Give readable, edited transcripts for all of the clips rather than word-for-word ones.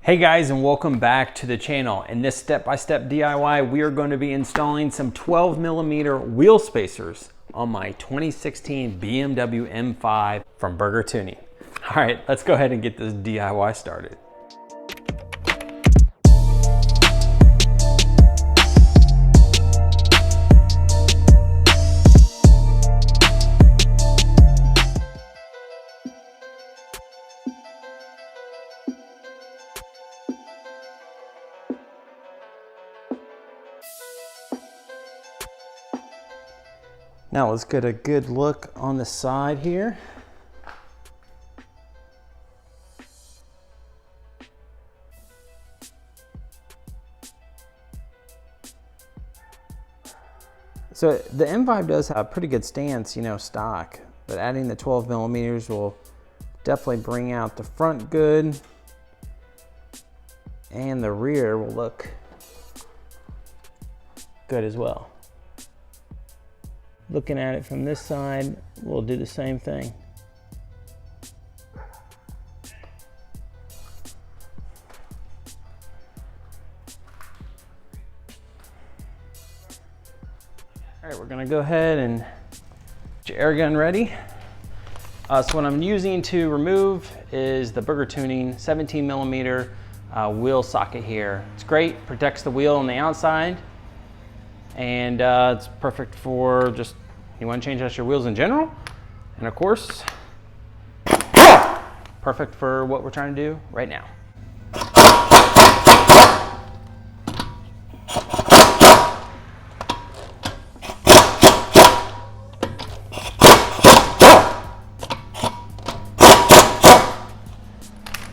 Hey guys, and welcome back to the channel. In this step-by-step DIY, we are going to be installing some 12mm wheel spacers on my 2016 BMW M5 from Burger Tuning. All right, let's go ahead and get this DIY started. Now let's get a good look on the side here. So the M5 does have a pretty good stance, stock, but adding the 12mm will definitely bring out the front good, and the rear will look good as well. Looking at it from this side, we'll do the same thing. All right, we're gonna go ahead and get your air gun ready. So what I'm using to remove is the Burger Tuning 17mm wheel socket here. It's great, protects the wheel on the outside, and it's perfect for just, you want to change out your wheels in general, and of course, perfect for what we're trying to do right now.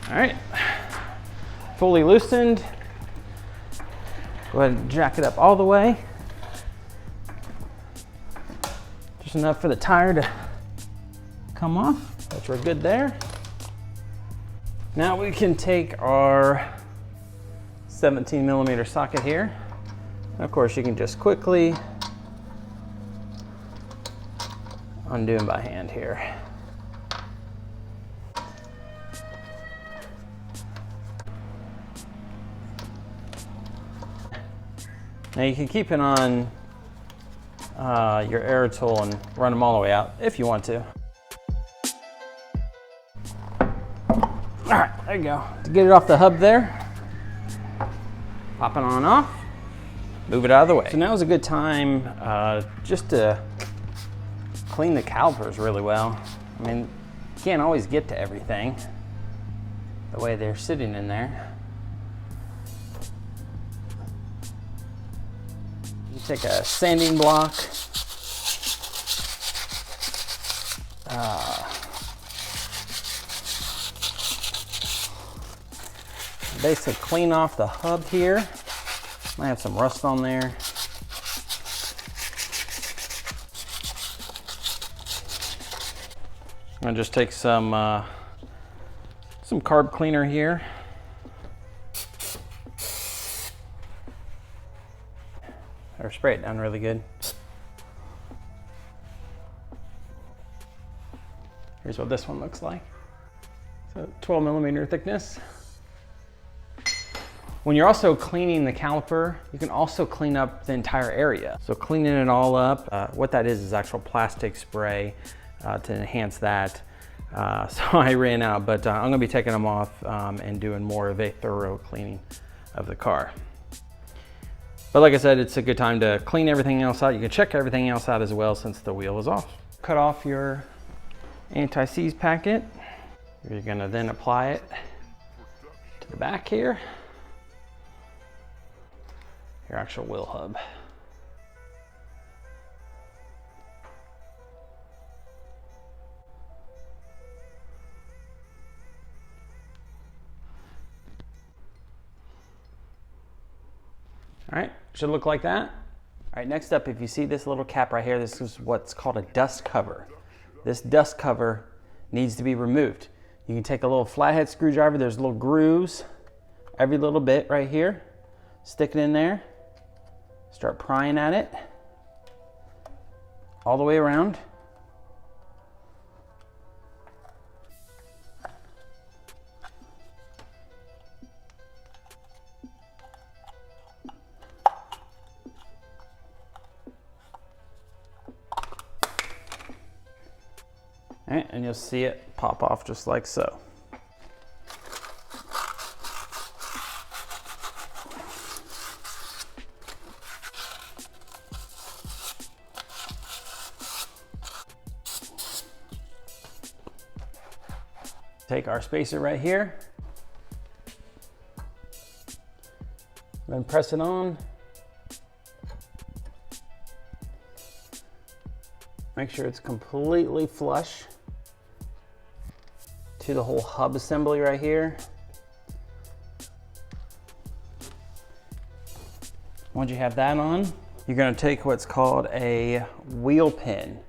All right, fully loosened. Go ahead and jack it up all the way. Just enough for the tire to come off, which we're good there. Now we can take our 17mm socket here. And of course, you can just quickly undo them by hand here. Now you can keep it on your air tool and run them all the way out if you want to. All right, there you go. To get it off the hub there, pop it on off, move it out of the way. So now is a good time just to clean the calipers really well. I mean, you can't always get to everything the way they're sitting in there. You take a sanding block, basically clean off the hub here. Might have some rust on there. I'll just take some carb cleaner here. Or spray it down really good. Here's what this one looks like. So 12mm thickness. When you're also cleaning the caliper, you can also clean up the entire area. So cleaning it all up, what that is actual plastic spray to enhance that. So I ran out, but I'm gonna be taking them off and doing more of a thorough cleaning of the car. But like I said, it's a good time to clean everything else out. You can check everything else out as well since the wheel is off. Cut off your anti-seize packet. You're gonna then apply it to the back here. Your actual wheel hub. All right, should look like that. All right, next up, if you see this little cap right here, this is what's called a dust cover. This dust cover needs to be removed. You can take a little flathead screwdriver, there's little grooves, every little bit right here. Stick it in there, start prying at it, all the way around. All right, and you'll see it pop off just like so. Take our spacer right here, then press it on. Make sure it's completely flush to the whole hub assembly right here. Once you have that on, you're going to take what's called a wheel pin.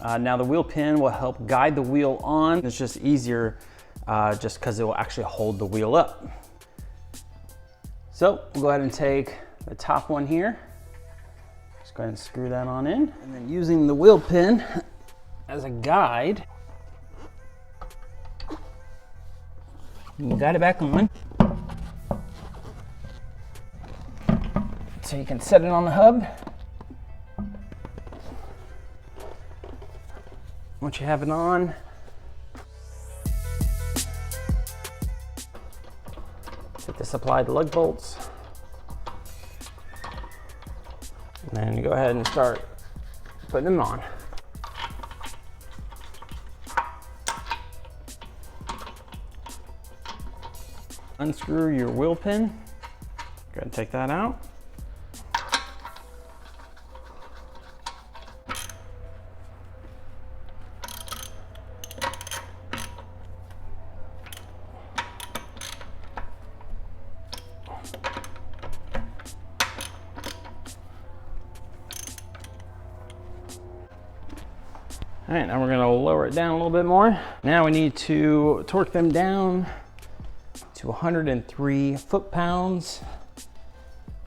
Now the wheel pin will help guide the wheel on. It's just easier just because it will actually hold the wheel up. So we'll go ahead and take the top one here. Just go ahead and screw that on in. And then using the wheel pin as a guide, you can guide it back on. So you can set it on the hub. Once you have it on, set the supplied lug bolts. And then you go ahead and start putting them on. Unscrew your wheel pin. Go ahead and take that out. All right, now we're gonna lower it down a little bit more. Now we need to torque them down to 103 foot-pounds,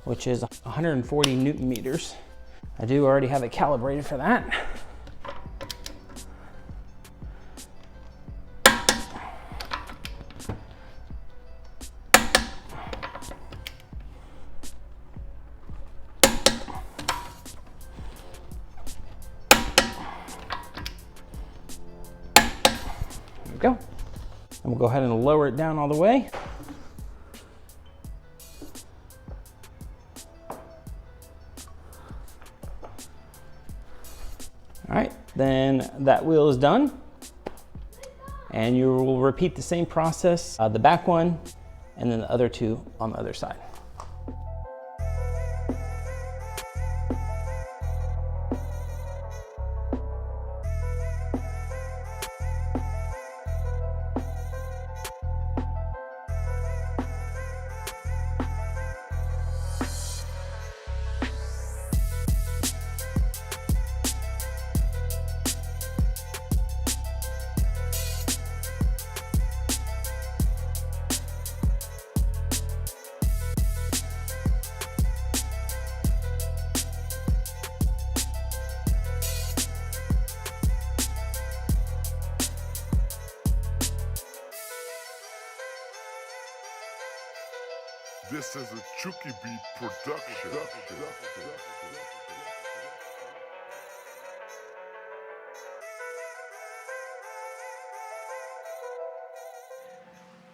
which is 140 Newton meters. I do already have it calibrated for that. Go. And we'll go ahead and lower it down all the way. All right, then that wheel is done. And you will repeat the same process, the back one, and then the other two on the other side. This is a Chuki Beat production.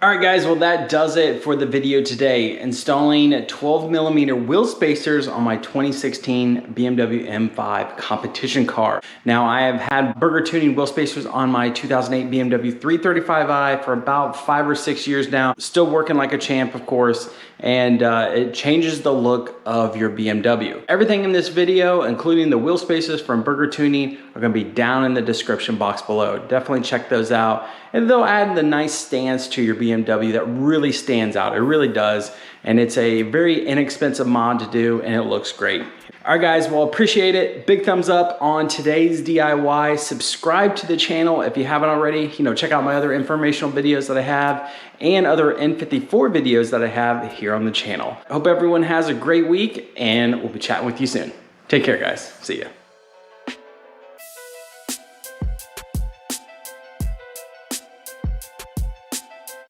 All right guys, well that does it for the video today. Installing 12mm wheel spacers on my 2016 BMW M5 competition car. Now I have had burger tuning wheel spacers on my 2008 BMW 335i for about 5 or 6 years now. Still working like a champ, of course, and it changes the look of your BMW. Everything in this video, including the wheel spacers from burger tuning, are gonna be down in the description box below. Definitely check those out. And they'll add the nice stance to your BMW that really stands out. It really does. And it's a very inexpensive mod to do, and it looks great. All right guys, well, appreciate it. Big thumbs up on today's DIY. Subscribe to the channel if you haven't already. Check out my other informational videos that I have and other N54 videos that I have here on the channel. I hope everyone has a great week, and we'll be chatting with you soon. Take care guys, see ya.